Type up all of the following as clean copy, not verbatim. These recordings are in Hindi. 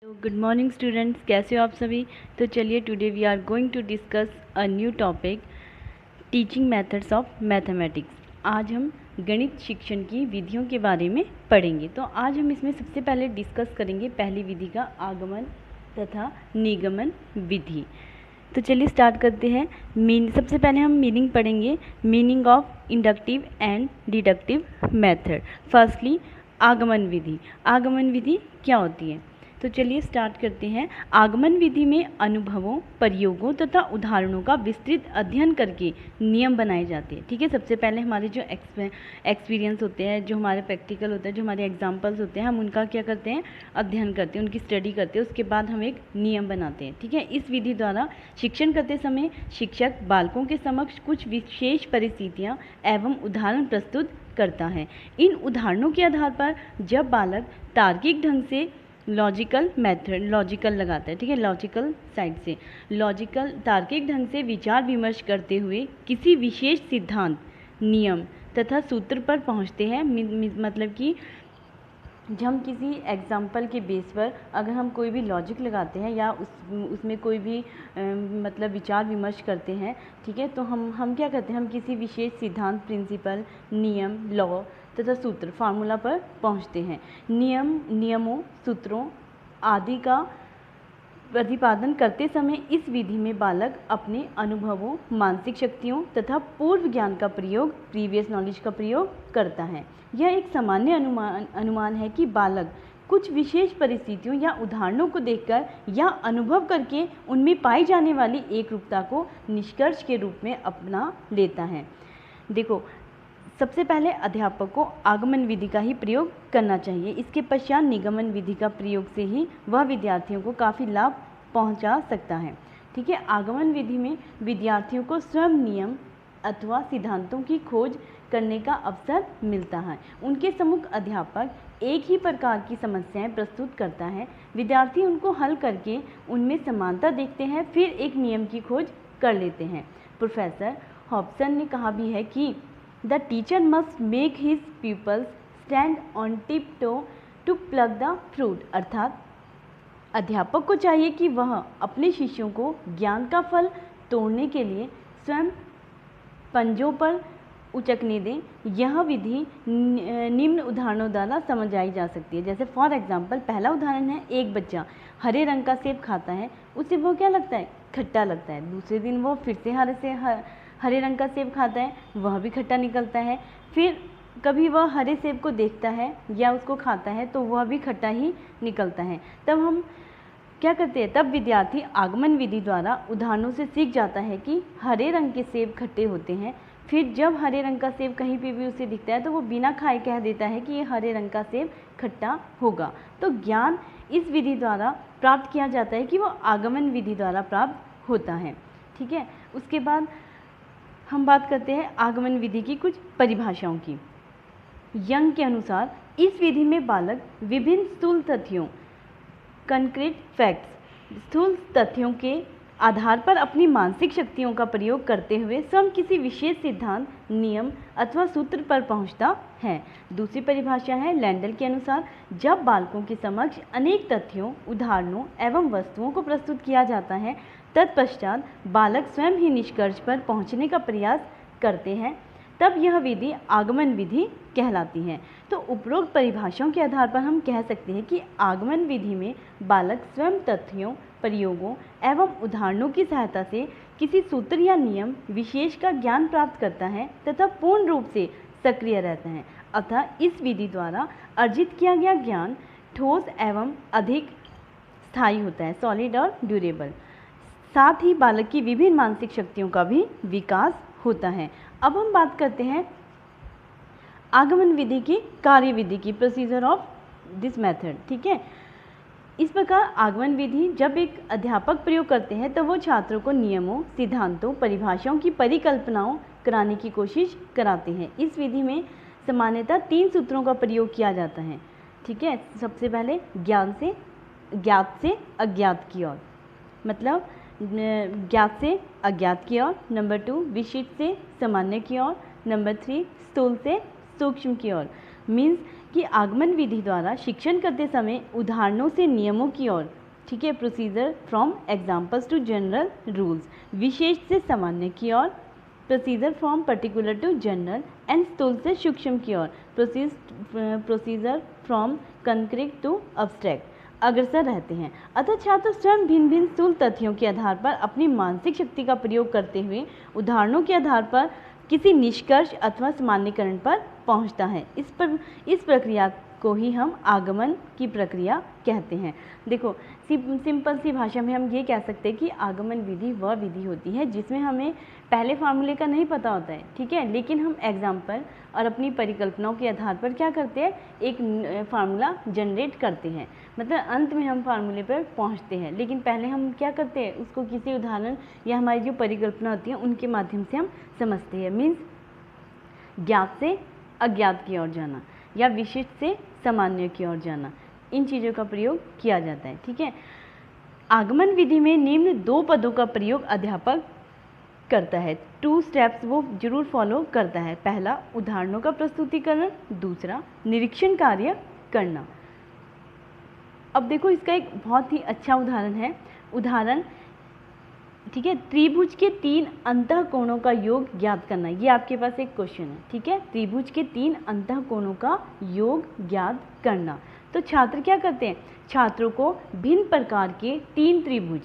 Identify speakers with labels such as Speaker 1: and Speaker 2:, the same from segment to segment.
Speaker 1: तो गुड मॉर्निंग स्टूडेंट्स, कैसे हो आप सभी। तो चलिए today we are going to discuss a new topic, teaching methods of mathematics. आज हम गणित शिक्षण की विधियों के बारे में पढ़ेंगे। तो आज हम इसमें सबसे पहले डिस्कस करेंगे पहली विधि का आगमन तथा निगमन विधि। तो चलिए स्टार्ट करते हैं। सबसे पहले हम मीनिंग पढ़ेंगे, meaning of inductive and deductive method. Firstly आगमन विधि। आगमन विधि क्या होती है, तो चलिए स्टार्ट करते हैं। आगमन विधि में अनुभवों, प्रयोगों तथा उदाहरणों का विस्तृत अध्ययन करके नियम बनाए जाते हैं। ठीक है, सबसे पहले हमारे जो एक्सपीरियंस होते हैं, जो हमारे प्रैक्टिकल होते हैं, जो हमारे एग्जाम्पल्स होते हैं, हम उनका क्या करते हैं, अध्ययन करते हैं, उनकी स्टडी करते हैं। उसके बाद हम एक नियम बनाते हैं। ठीक है, इस विधि द्वारा शिक्षण करते समय शिक्षक बालकों के समक्ष कुछ विशेष परिस्थितियाँ एवं उदाहरण प्रस्तुत करता है। इन उदाहरणों के आधार पर जब बालक तार्किक ढंग से लॉजिकल लगाता है, ठीक है, लॉजिकल साइड से लॉजिकल तार्किक ढंग से विचार विमर्श करते हुए किसी विशेष सिद्धांत, नियम तथा सूत्र पर पहुंचते हैं। मतलब कि जब हम किसी एग्जाम्पल के बेस पर अगर हम कोई भी लॉजिक लगाते हैं या उसमें कोई भी मतलब विचार विमर्श करते हैं, ठीक है, तो हम क्या करते हैं, हम किसी विशेष सिद्धांत, प्रिंसिपल, नियम, लॉ तथा सूत्र, फार्मूला पर पहुंचते हैं। नियमों, सूत्रों आदि का प्रतिपादन करते समय इस विधि में बालक अपने अनुभवों, मानसिक शक्तियों तथा पूर्व ज्ञान का प्रयोग, प्रीवियस नॉलेज का प्रयोग करता है। यह एक सामान्य अनुमान है कि बालक कुछ विशेष परिस्थितियों या उदाहरणों को देखकर या अनुभव करके उनमें पाई जाने वाली एकरूपता को निष्कर्ष के रूप में अपना लेता है। देखो, सबसे पहले अध्यापक को आगमन विधि का ही प्रयोग करना चाहिए। इसके पश्चात निगमन विधि का प्रयोग से ही वह विद्यार्थियों को काफ़ी लाभ पहुंचा सकता है। ठीक है, आगमन विधि में विद्यार्थियों को स्वयं नियम अथवा सिद्धांतों की खोज करने का अवसर मिलता है। उनके सम्मुख अध्यापक एक ही प्रकार की समस्याएं प्रस्तुत करता है। विद्यार्थी उनको हल करके उनमें समानता देखते हैं, फिर एक नियम की खोज कर लेते हैं। प्रोफेसर हॉब्सन ने कहा भी है कि The teacher must make his pupils stand on tiptoe to pluck the fruit। अर्थात अध्यापक को चाहिए कि वह अपने शिष्यों को ज्ञान का फल तोड़ने के लिए स्वयं पंजों पर उचकने दें। यह विधि निम्न उदाहरणों द्वारा समझाई जा सकती है। जैसे फॉर एग्जाम्पल, पहला उदाहरण है, एक बच्चा हरे रंग का सेब खाता है, उसे वो क्या लगता है, खट्टा लगता है। दूसरे दिन वो फिर से हरे रंग का सेब खाता है, वह भी खट्टा निकलता है। फिर कभी वह हरे सेब को देखता है या उसको खाता है तो वह भी खट्टा ही निकलता है। तब हम क्या करते हैं, तब विद्यार्थी आगमन विधि द्वारा उदाहरणों से सीख जाता है कि हरे रंग के सेब खट्टे होते हैं। फिर जब हरे रंग का सेब कहीं पे भी उसे दिखता है तो वो बिना खाए कह देता है कि ये हरे रंग का सेब खट्टा होगा। तो ज्ञान इस विधि द्वारा प्राप्त किया जाता है कि वो आगमन विधि द्वारा प्राप्त होता है। ठीक है, उसके बाद हम बात करते हैं आगमन विधि की कुछ परिभाषाओं की। यंग के अनुसार इस विधि में बालक विभिन्न स्थूल तथ्यों, कंक्रीट फैक्ट्स, स्थूल तथ्यों के आधार पर अपनी मानसिक शक्तियों का प्रयोग करते हुए स्वयं किसी विशेष सिद्धांत, नियम अथवा सूत्र पर पहुंचता है। दूसरी परिभाषा है लैंडल के अनुसार, जब बालकों के समक्ष अनेक तथ्यों, उदाहरणों एवं वस्तुओं को प्रस्तुत किया जाता है, तत्पश्चात बालक स्वयं ही निष्कर्ष पर पहुंचने का प्रयास करते हैं, तब यह विधि आगमन विधि कहलाती है। तो उपरोक्त परिभाषाओं के आधार पर हम कह सकते हैं कि आगमन विधि में बालक स्वयं तथ्यों, प्रयोगों एवं उदाहरणों की सहायता से किसी सूत्र या नियम विशेष का ज्ञान प्राप्त करता है तथा पूर्ण रूप से सक्रिय रहता है। अतः इस विधि द्वारा अर्जित किया गया ज्ञान ठोस एवं अधिक स्थायी होता है, सॉलिड और ड्यूरेबल। साथ ही बालक की विभिन्न मानसिक शक्तियों का भी विकास होता है। अब हम बात करते हैं आगमन विधि की कार्यविधि की, प्रोसीजर ऑफ दिस मेथड। ठीक है, इस प्रकार आगमन विधि जब एक अध्यापक प्रयोग करते हैं तो वो छात्रों को नियमों, सिद्धांतों, परिभाषाओं की परिकल्पनाओं कराने की कोशिश कराते हैं। इस विधि में सामान्यतः 3 सूत्रों का प्रयोग किया जाता है। ठीक है, सबसे पहले ज्ञात से अज्ञात की ओर, मतलब ज्ञात से अज्ञात की ओर। नंबर 2 विशिष्ट से सामान्य की ओर। नंबर 3 स्थूल से सूक्ष्म की ओर। मीन्स कि आगमन विधि द्वारा शिक्षण करते समय उदाहरणों से नियमों की ओर, ठीक है, procedure from examples to general rules, विशेष से सामान्य की ओर, procedure from particular to general, and स्थूल से सूक्ष्म की ओर, procedure from concrete to abstract अग्रसर रहते हैं। अतः छात्र स्वयं भिन्न भिन्न स्थूल तथ्यों के आधार पर अपनी मानसिक शक्ति का प्रयोग करते हुए उदाहरणों के आधार पर किसी निष्कर्ष अथवा सामान्यीकरण पर पहुंचता है। इस प्रक्रिया को ही हम आगमन की प्रक्रिया कहते हैं। देखो, सिंपल सी भाषा में हम ये कह सकते हैं कि आगमन विधि वह विधि होती है जिसमें हमें पहले फार्मूले का नहीं पता होता है, ठीक है, लेकिन हम एग्जाम्पल और अपनी परिकल्पनाओं के आधार पर क्या करते हैं, एक फार्मूला जनरेट करते हैं। मतलब अंत में हम फार्मूले पर पहुंचते हैं, लेकिन पहले हम क्या करते हैं, उसको किसी उदाहरण या हमारी जो परिकल्पना होती है उनके माध्यम से हम समझते हैं। मीन्स ज्ञात से अज्ञात की ओर जाना या विशिष्ट से सामान्य की ओर जाना, इन चीज़ों का प्रयोग किया जाता है, ठीक है। आगमन विधि में निम्न 2 पदों का प्रयोग अध्यापक करता है। 2 स्टेप्स वो जरूर फॉलो करता है। पहला, उदाहरणों का प्रस्तुतिकरण, दूसरा निरीक्षण कार्य करना। अब देखो, इसका एक बहुत ही अच्छा उदाहरण है। उदाहरण, ठीक है, त्रिभुज के 3 अंतःकोणों का योग ज्ञात करना। ये आपके पास एक क्वेश्चन है, ठीक है, त्रिभुज के 3 अंतःकोणों का योग ज्ञात करना। तो छात्र क्या करते हैं, छात्रों को भिन्न प्रकार के 3 त्रिभुज,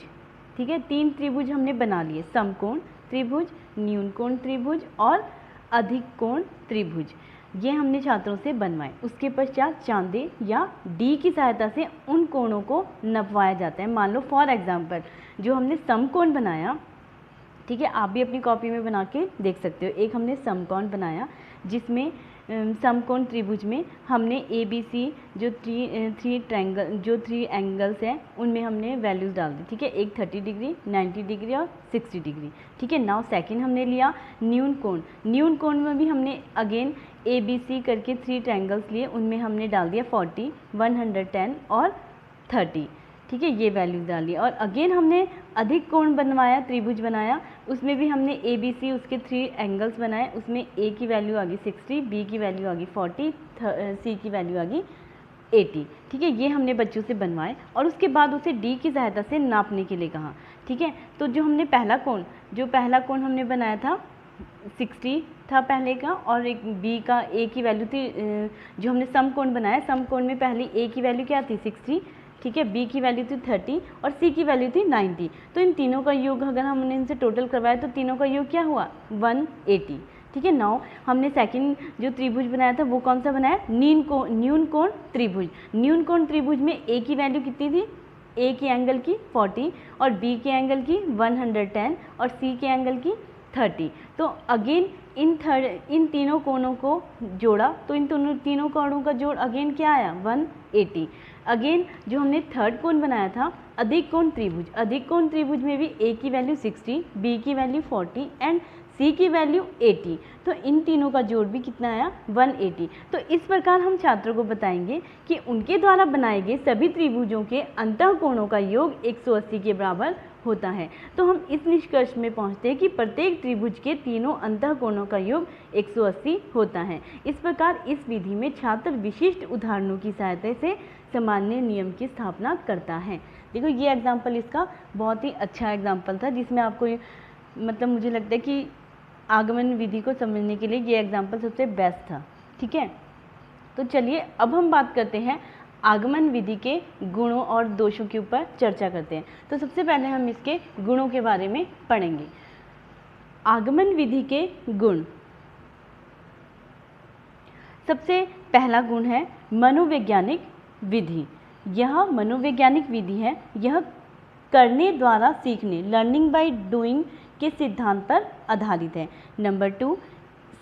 Speaker 1: ठीक है, 3 त्रिभुज हमने बना लिए, समकोण त्रिभुज, न्यून कोण त्रिभुज और अधिक कोण त्रिभुज, ये हमने छात्रों से बनवाए। उसके पश्चात चांदे या डी की सहायता से उन कोणों को नपवाया जाता है। मान लो फॉर एग्जांपल जो हमने समकोण बनाया, ठीक है, आप भी अपनी कॉपी में बना के देख सकते हो। एक हमने समकोण बनाया जिसमें समकोण त्रिभुज में हमने ABC जो थ्री एंगल्स हैं उनमें हमने वैल्यूज़ डाल दी, ठीक है, एक 30 डिग्री, 90 डिग्री और 60 डिग्री, ठीक है। नाउ सेकंड हमने लिया न्यून कोण। न्यून कोण में भी हमने अगेन ABC करके 3 ट्रायंगल्स लिए, उनमें हमने डाल दिया 40, 110 और 30, ठीक है, ये वैल्यूज डाली। और अगेन हमने अधिक कोण बनवाया, त्रिभुज बनाया, उसमें भी हमने ABC उसके 3 एंगल्स बनाए, उसमें A की वैल्यू आ गई 60, B की वैल्यू आ गई 40, C की वैल्यू आ गई 80, ठीक है। ये हमने बच्चों से बनवाए और उसके बाद उसे D की सहायता से नापने के लिए कहा, ठीक है। तो जो हमने पहला कोण हमने बनाया था 60 था पहले का, और एक B का A की वैल्यू थी, जो हमने समकोण बनाया, समकोण में पहली A की वैल्यू क्या थी 60, ठीक है, B की वैल्यू थी 30 और C की वैल्यू थी 90। तो इन तीनों का योग अगर हमने इनसे टोटल करवाया तो तीनों का योग क्या हुआ 180, ठीक है। नाउ हमने सेकंड जो त्रिभुज बनाया था वो कौन सा बनाया, न्यून कोण त्रिभुज। न्यून कोण त्रिभुज में A की वैल्यू कितनी थी, A की एंगल की 40 और B के एंगल की 110 और C के एंगल की 30। तो अगेन इन तीनों कोणों को जोड़ा तो इन तीनों कोणों का जोड़ अगेन क्या आया 180। अगेन जो हमने थर्ड कोण बनाया था अधिक कोण त्रिभुज में भी A की वैल्यू 60, B की वैल्यू 40 एंड C की वैल्यू 80। तो इन तीनों का जोड़ भी कितना आया 180। तो इस प्रकार हम छात्रों को बताएंगे कि उनके द्वारा बनाए गए सभी त्रिभुजों के अंतःकोणों का योग 180 के बराबर होता है। तो हम इस निष्कर्ष में पहुंचते हैं कि प्रत्येक त्रिभुज के तीनों अंतःकोणों का योग 180 होता है। इस प्रकार इस विधि में छात्र विशिष्ट उदाहरणों की सहायता से सामान्य नियम की स्थापना करता है। देखो, ये एग्जाम्पल इसका बहुत ही अच्छा एग्जाम्पल था, जिसमें आपको मतलब मुझे लगता है कि आगमन विधि को समझने के लिए ये एग्जाम्पल सबसे बेस्ट था, ठीक है। तो चलिए अब हम बात करते हैं आगमन विधि के गुणों और दोषों के ऊपर चर्चा करते हैं। तो सबसे पहले हम इसके गुणों के बारे में पढ़ेंगे। आगमन विधि के गुण, सबसे पहला गुण है मनोवैज्ञानिक विधि। यह मनोवैज्ञानिक विधि है, यह करने द्वारा सीखने, लर्निंग बाय डूइंग के सिद्धांत पर आधारित है। नंबर 2,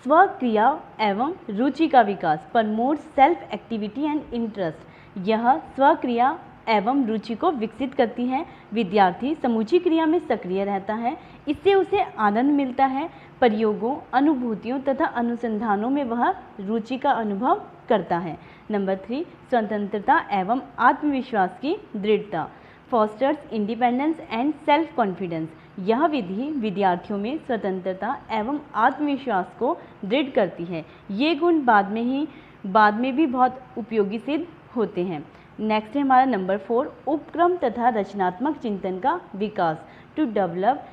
Speaker 1: स्वक्रिया एवं रुचि का विकास, promotes self activity and interest. यह स्वक्रिया एवं रुचि को विकसित करती है। विद्यार्थी समूची क्रिया में सक्रिय रहता है, इससे उसे आनंद मिलता है। प्रयोगों, अनुभूतियों तथा अनुसंधानों में वह रुचि का अनुभव करता है। नंबर 3, स्वतंत्रता एवं आत्मविश्वास की दृढ़ता, fosters independence and self confidence. यह विधि विद्यार्थियों में स्वतंत्रता एवं आत्मविश्वास को दृढ़ करती है। ये गुण बाद में ही बाद में भी बहुत उपयोगी सिद्ध होते हैं। नेक्स्ट है हमारा नंबर 4, उपक्रम तथा रचनात्मक चिंतन का विकास, to develop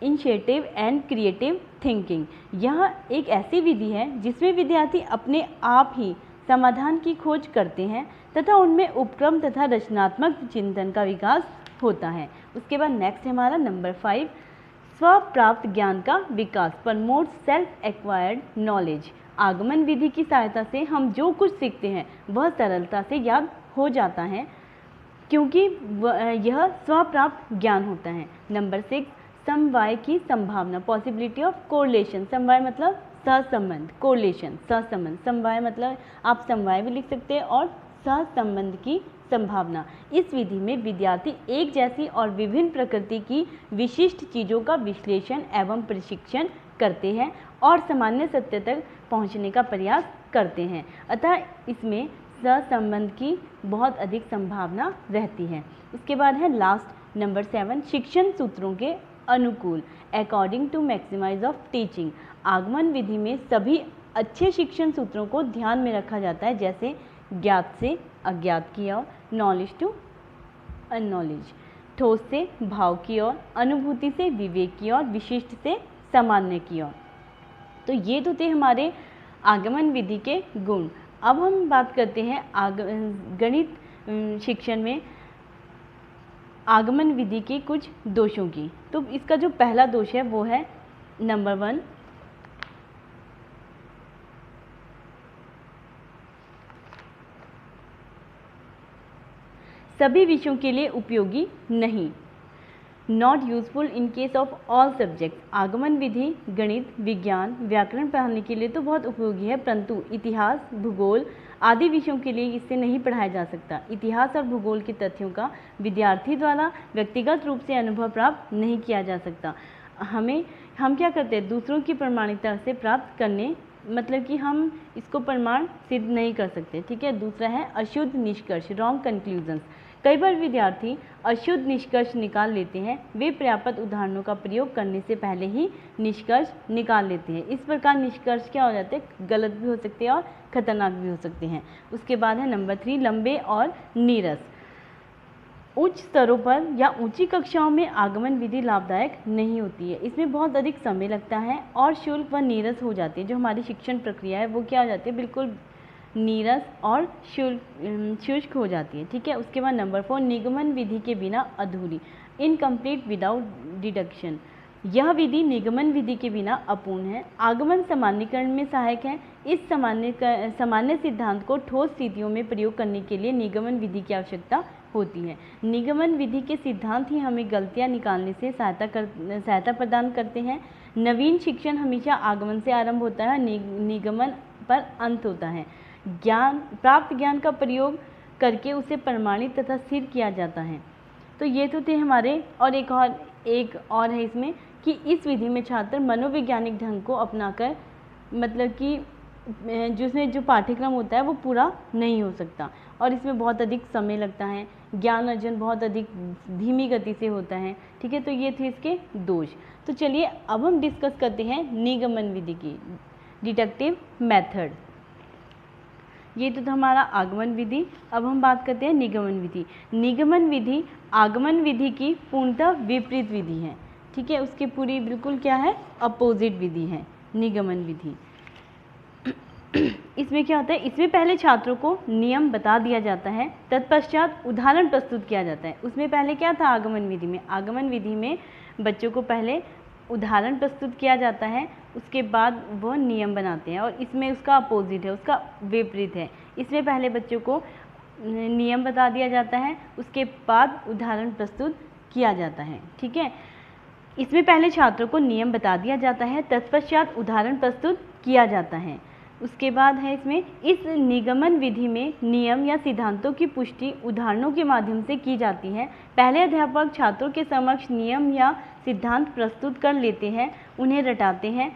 Speaker 1: initiative and creative thinking. यह एक ऐसी विधि है जिसमें विद्यार्थी अपने आप ही समाधान की खोज करते हैं तथा उनमें उपक्रम तथा रचनात्मक चिंतन का विकास होता है। उसके बाद नेक्स्ट है हमारा नंबर 5, स्वप्राप्त ज्ञान का विकास, प्रमोट सेल्फ एक्वायर्ड नॉलेज। आगमन विधि की सहायता से हम जो कुछ सीखते हैं वह सरलता से याद हो जाता है क्योंकि यह स्वप्राप्त ज्ञान होता है। नंबर 6, समवाय की संभावना, पॉसिबिलिटी ऑफ कोरिलेशन। समवाय मतलब सहसंबंध, कोरिलेशन सहसंबंध, समवाय मतलब आप समवाय भी लिख सकते हैं और सहसंबंध की संभावना। इस विधि में विद्यार्थी एक जैसी और विभिन्न प्रकृति की विशिष्ट चीज़ों का विश्लेषण एवं प्रशिक्षण करते हैं और सामान्य सत्य तक पहुंचने का प्रयास करते हैं, अतः इसमें सहसंबंध की बहुत अधिक संभावना रहती है। उसके बाद है लास्ट नंबर 7, शिक्षण सूत्रों के अनुकूल, according to maximise of teaching. आगमन विधि में सभी अच्छे शिक्षण सूत्रों को ध्यान में रखा जाता है, जैसे ज्ञात से अज्ञात की ओर, नॉलेज टू अननॉलेज, ठोस से भाव की ओर, अनुभूति से विवेक की ओर, विशिष्ट से सामान्य की ओर। तो ये तो थे हमारे आगमन विधि के गुण। अब हम बात करते हैं गणित शिक्षण में आगमन विधि के कुछ दोषों की। तो इसका जो पहला दोष है वो है नंबर 1, सभी विषयों के लिए उपयोगी नहीं, not useful in case of all subject. आगमन विधि गणित, विज्ञान, व्याकरण पढ़ाने के लिए तो बहुत उपयोगी है, परंतु इतिहास, भूगोल आदि विषयों के लिए इससे नहीं पढ़ाया जा सकता। इतिहास और भूगोल के तथ्यों का विद्यार्थी द्वारा व्यक्तिगत रूप से अनुभव प्राप्त नहीं किया जा सकता। हम क्या करते हैं, दूसरों की प्रमाणिकता से प्राप्त करने, मतलब कि हम इसको प्रमाण सिद्ध नहीं कर सकते। ठीक है। दूसरा है अशुद्ध निष्कर्ष, रॉन्ग कंक्लूजन्स। कई बार विद्यार्थी अशुद्ध निष्कर्ष निकाल लेते हैं, वे पर्याप्त उदाहरणों का प्रयोग करने से पहले ही निष्कर्ष निकाल लेते हैं। इस प्रकार निष्कर्ष क्या हो जाते हैं, गलत भी हो सकते हैं और खतरनाक भी हो सकते हैं। उसके बाद है नंबर 3, लंबे और नीरस। उच्च स्तरों पर या ऊंची कक्षाओं में आगमन विधि लाभदायक नहीं होती है, इसमें बहुत अधिक समय लगता है और शुल्क व नीरस हो जाती है। जो हमारी शिक्षण प्रक्रिया है वो क्या हो जाती है, बिल्कुल नीरस और शुष्क हो जाती है। ठीक है। उसके बाद नंबर 4, निगमन विधि के बिना अधूरी, इनकम्प्लीट विदाउट डिडक्शन। यह विधि निगमन विधि के बिना अपूर्ण है। आगमन सामान्यीकरण में सहायक है। इस सामान्य सिद्धांत को ठोस स्थितियों में प्रयोग करने के लिए निगमन विधि की आवश्यकता होती है। निगमन विधि के सिद्धांत ही हमें गलतियां निकालने से सहायता प्रदान करते हैं। नवीन शिक्षण हमेशा आगमन से आरंभ होता है, निगमन पर अंत होता है। प्राप्त ज्ञान का प्रयोग करके उसे प्रमाणित तथा स्थिर किया जाता है। तो ये तो थे हमारे, और एक और है इसमें कि इस विधि में छात्र मनोवैज्ञानिक ढंग को अपनाकर, मतलब कि जिसमें जो पाठ्यक्रम होता है वो पूरा नहीं हो सकता और इसमें बहुत अधिक समय लगता है, ज्ञान अर्जन बहुत अधिक धीमी गति से होता है। ठीक है। तो ये थे इसके दोष। तो चलिए अब हम डिस्कस करते हैं निगमन विधि की, डिडक्टिव मेथड। ये तो था हमारा आगमन विधि। अब हम बात करते हैं निगमन विधि। निगमन विधि आगमन विधि की पूर्णतः विपरीत विधि है। ठीक है। उसके पूरी बिल्कुल क्या है, अपोजिट विधि है निगमन विधि। इसमें क्या होता है, इसमें पहले छात्रों को नियम बता दिया जाता है, तत्पश्चात उदाहरण प्रस्तुत किया जाता है। उसमें पहले क्या था आगमन विधि में, आगमन विधि में बच्चों को पहले उदाहरण प्रस्तुत किया जाता है, उसके बाद वह नियम बनाते हैं, और इसमें उसका अपोजिट है, उसका विपरीत है। इसमें पहले बच्चों को नियम बता दिया जाता है, उसके बाद उदाहरण प्रस्तुत किया जाता है। ठीक है। इसमें पहले छात्रों को नियम बता दिया जाता है, तत्पश्चात उदाहरण प्रस्तुत किया जाता है। उसके बाद है इसमें, इस निगमन विधि में नियम या सिद्धांतों की पुष्टि उदाहरणों के माध्यम से की जाती है। पहले अध्यापक छात्रों के समक्ष नियम या सिद्धांत प्रस्तुत कर लेते हैं, उन्हें रटाते हैं,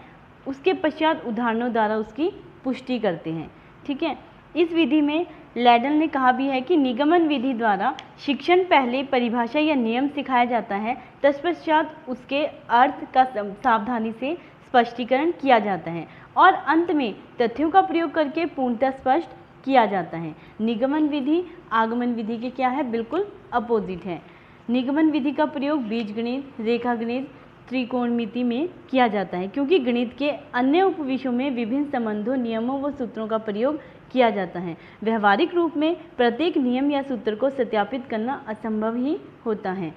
Speaker 1: उसके पश्चात उदाहरणों द्वारा उसकी पुष्टि करते हैं। ठीक है। इस विधि में लैडल ने कहा भी है कि निगमन विधि द्वारा शिक्षण पहले परिभाषा या नियम सिखाया जाता है, तत्पश्चात उसके अर्थ का सावधानी से स्पष्टीकरण किया जाता है और अंत में तथ्यों का प्रयोग करके पूर्णतः स्पष्ट किया जाता है। निगमन विधि आगमन विधि के क्या है, बिल्कुल अपोजिट है। निगमन विधि का प्रयोग बीजगणित, रेखागणित, त्रिकोणमिति में किया जाता है, क्योंकि गणित के अन्य उपविषयों में विभिन्न संबंधों, नियमों व सूत्रों का प्रयोग किया जाता है। व्यवहारिक रूप में प्रत्येक नियम या सूत्र को सत्यापित करना असंभव ही होता है।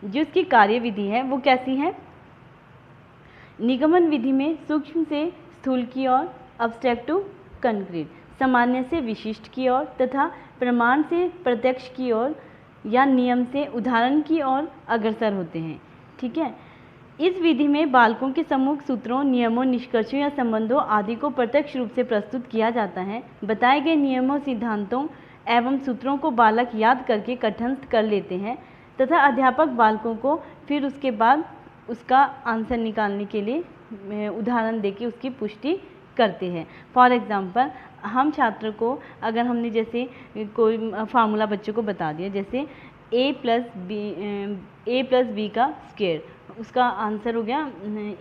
Speaker 1: जो इसकी कार्यविधि है वो कैसी है? निगमन विधि में सूक्ष्म से स्थूल की ओर, अब्स्ट्रैक्ट टू कंक्रीट, सामान्य से विशिष्ट की ओर तथा प्रमाण से प्रत्यक्ष की ओर या नियम से उदाहरण की ओर अग्रसर होते हैं। ठीक है। इस विधि में बालकों के सम्मुख सूत्रों, नियमों, निष्कर्षों या संबंधों आदि को प्रत्यक्ष रूप से प्रस्तुत किया जाता है। बताए गए नियमों, सिद्धांतों एवं सूत्रों को बालक याद करके कंठस्थ कर लेते हैं तथा अध्यापक बालकों को फिर उसके बाद उसका आंसर निकालने के लिए उदाहरण देके उसकी पुष्टि करते हैं। फॉर एग्ज़ाम्पल, हम छात्र को अगर हमने जैसे कोई फार्मूला बच्चों को बता दिया, जैसे a प्लस बी का स्क्वायर, उसका आंसर हो गया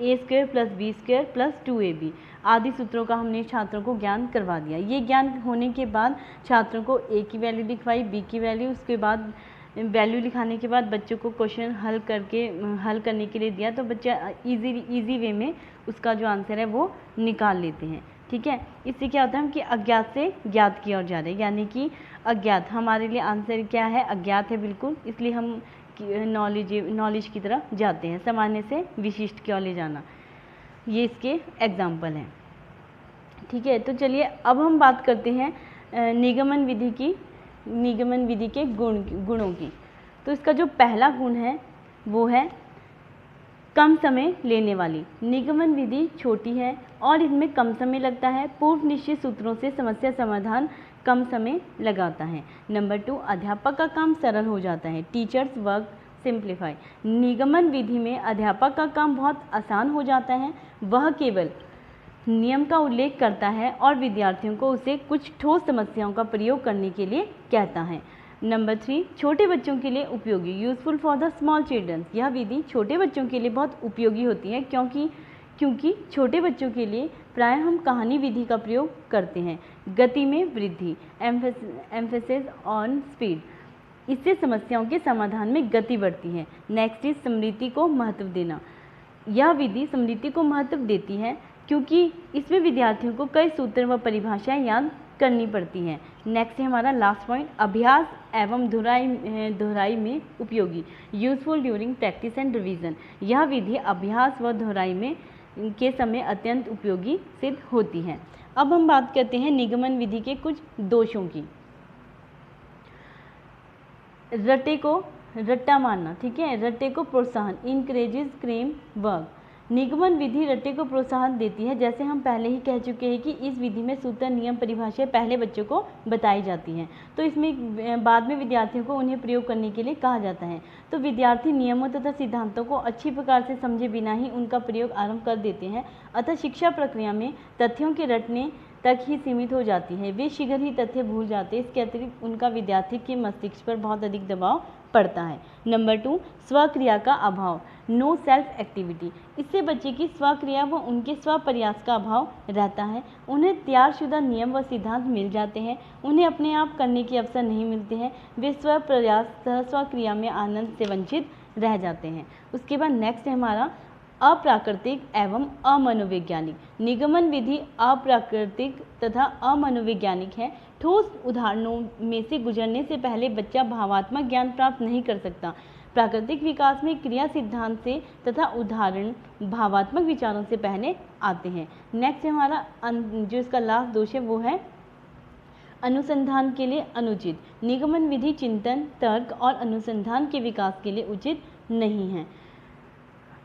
Speaker 1: a² + b² + 2ab, आदि सूत्रों का हमने छात्रों को ज्ञान करवा दिया। ये ज्ञान होने के बाद छात्रों को a की वैल्यू लिखवाई, b की वैल्यू, उसके बाद वैल्यू लिखाने के बाद बच्चों को क्वेश्चन हल करने के लिए दिया, तो बच्चे इजी वे में उसका जो आंसर है वो निकाल लेते हैं। ठीक है। इससे क्या होता है, हम कि अज्ञात से ज्ञात की ओर जा रहे हैं, यानी कि अज्ञात हमारे लिए आंसर क्या है, अज्ञात है बिल्कुल, इसलिए हम नॉलेज की तरफ जाते हैं, सामान्य से विशिष्ट की ओर ले जाना। ये इसके एग्जाम्पल हैं। ठीक है। तो चलिए अब हम बात करते हैं निगमन विधि के गुणों की। तो इसका जो पहला गुण है वो है कम समय लेने वाली। निगमन विधि छोटी है और इसमें कम समय लगता है। पूर्व निश्चित सूत्रों से समस्या समाधान कम समय लगाता है। नंबर 2, अध्यापक का काम सरल हो जाता है। Teachers work simplify. निगमन विधि में अध्यापक का काम बहुत आसान हो जाता है। वह केवल नियम का उल्लेख करता है और विद्यार्थियों को उसे कुछ ठोस समस्याओं का प्रयोग करने के लिए कहता है। नंबर 3, छोटे बच्चों के लिए उपयोगी। Useful for the small children. यह विधि छोटे बच्चों के लिए बहुत उपयोगी होती है, क्योंकि छोटे बच्चों के लिए प्रायः हम कहानी विधि का प्रयोग करते हैं। गति में वृद्धि, एम्फेसिस ऑन स्पीड, इससे समस्याओं के समाधान में गति बढ़ती है। नेक्स्ट इज स्मृति को महत्व देना। यह विधि स्मृति को महत्व देती है क्योंकि इसमें विद्यार्थियों को कई सूत्र व परिभाषाएं याद करनी पड़ती हैं। नेक्स्ट है हमारा लास्ट पॉइंट, अभ्यास एवं दोहराई में उपयोगी। Useful during practice and revision. यह विधि अभ्यास व दोहराई में के समय अत्यंत उपयोगी सिद्ध होती है। अब हम बात करते हैं निगमन विधि के कुछ दोषों की। रट्टा मारना। ठीक है। रट्टे को प्रोत्साहन, इनकरेजेस क्रेम वर्क। निगमन विधि रट्टे को प्रोत्साहन देती है। जैसे हम पहले ही कह चुके हैं कि इस विधि में सूत्र, नियम, परिभाषाएं पहले बच्चों को बताई जाती हैं, तो इसमें बाद में विद्यार्थियों को उन्हें प्रयोग करने के लिए कहा जाता है। तो विद्यार्थी नियमों तथा सिद्धांतों को अच्छी प्रकार से समझे बिना ही उनका प्रयोग आरंभ कर देते हैं। अतः शिक्षा प्रक्रिया में तथ्यों के रटने तक ही सीमित हो जाती है। वे शीघ्र ही तथ्य भूल जाते हैं। इसके अतिरिक्त उनका विद्यार्थी के मस्तिष्क पर बहुत अधिक दबाव पड़ता है। नंबर 2, स्वक्रिया का अभाव, नो सेल्फ एक्टिविटी। इससे बच्चे की स्वक्रिया व उनके स्व प्रयास का अभाव रहता है। उन्हें तैयारशुदा नियम व सिद्धांत मिल जाते हैं, उन्हें अपने आप करने के अवसर नहीं मिलते हैं। वे स्व प्रयास तथा स्वक्रिया में आनंद से वंचित रह जाते हैं। उसके बाद नेक्स्ट है हमारा अप्राकृतिक एवं अमनोवैज्ञानिक। निगमन विधि अप्राकृतिक तथा अमनोवैज्ञानिक है। ठोस उदाहरणों में से गुजरने से पहले बच्चा भावात्मक ज्ञान प्राप्त नहीं कर सकता। प्राकृतिक विकास में क्रिया सिद्धांत से तथा उदाहरण भावात्मक विचारों से पहले आते हैं। नेक्स्ट है हमारा जो इसका लास्ट दोष है वो है अनुसंधान के लिए अनुचित। निगमन विधि चिंतन, तर्क और अनुसंधान के विकास के लिए उचित नहीं है।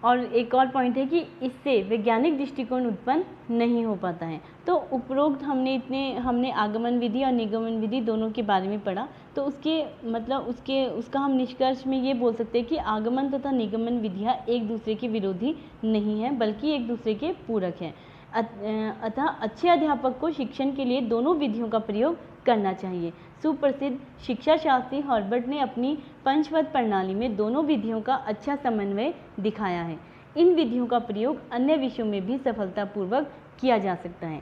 Speaker 1: और एक और पॉइंट है कि इससे वैज्ञानिक दृष्टिकोण उत्पन्न नहीं हो पाता है। तो उपरोक्त हमने आगमन विधि और निगमन विधि दोनों के बारे में पढ़ा। तो उसका हम निष्कर्ष में ये बोल सकते हैं कि आगमन तथा निगमन विधियाँ एक दूसरे के विरोधी नहीं हैं, बल्कि एक दूसरे के पूरक हैं। अतः अच्छे अध्यापक को शिक्षण के लिए दोनों विधियों का प्रयोग करना चाहिए। सुप्रसिद्ध शिक्षा शास्त्री हॉर्बर्ट ने अपनी पंचपद प्रणाली में दोनों विधियों का अच्छा समन्वय दिखाया है। इन विधियों का प्रयोग अन्य विषयों में भी सफलतापूर्वक किया जा सकता है।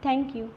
Speaker 1: Thank you.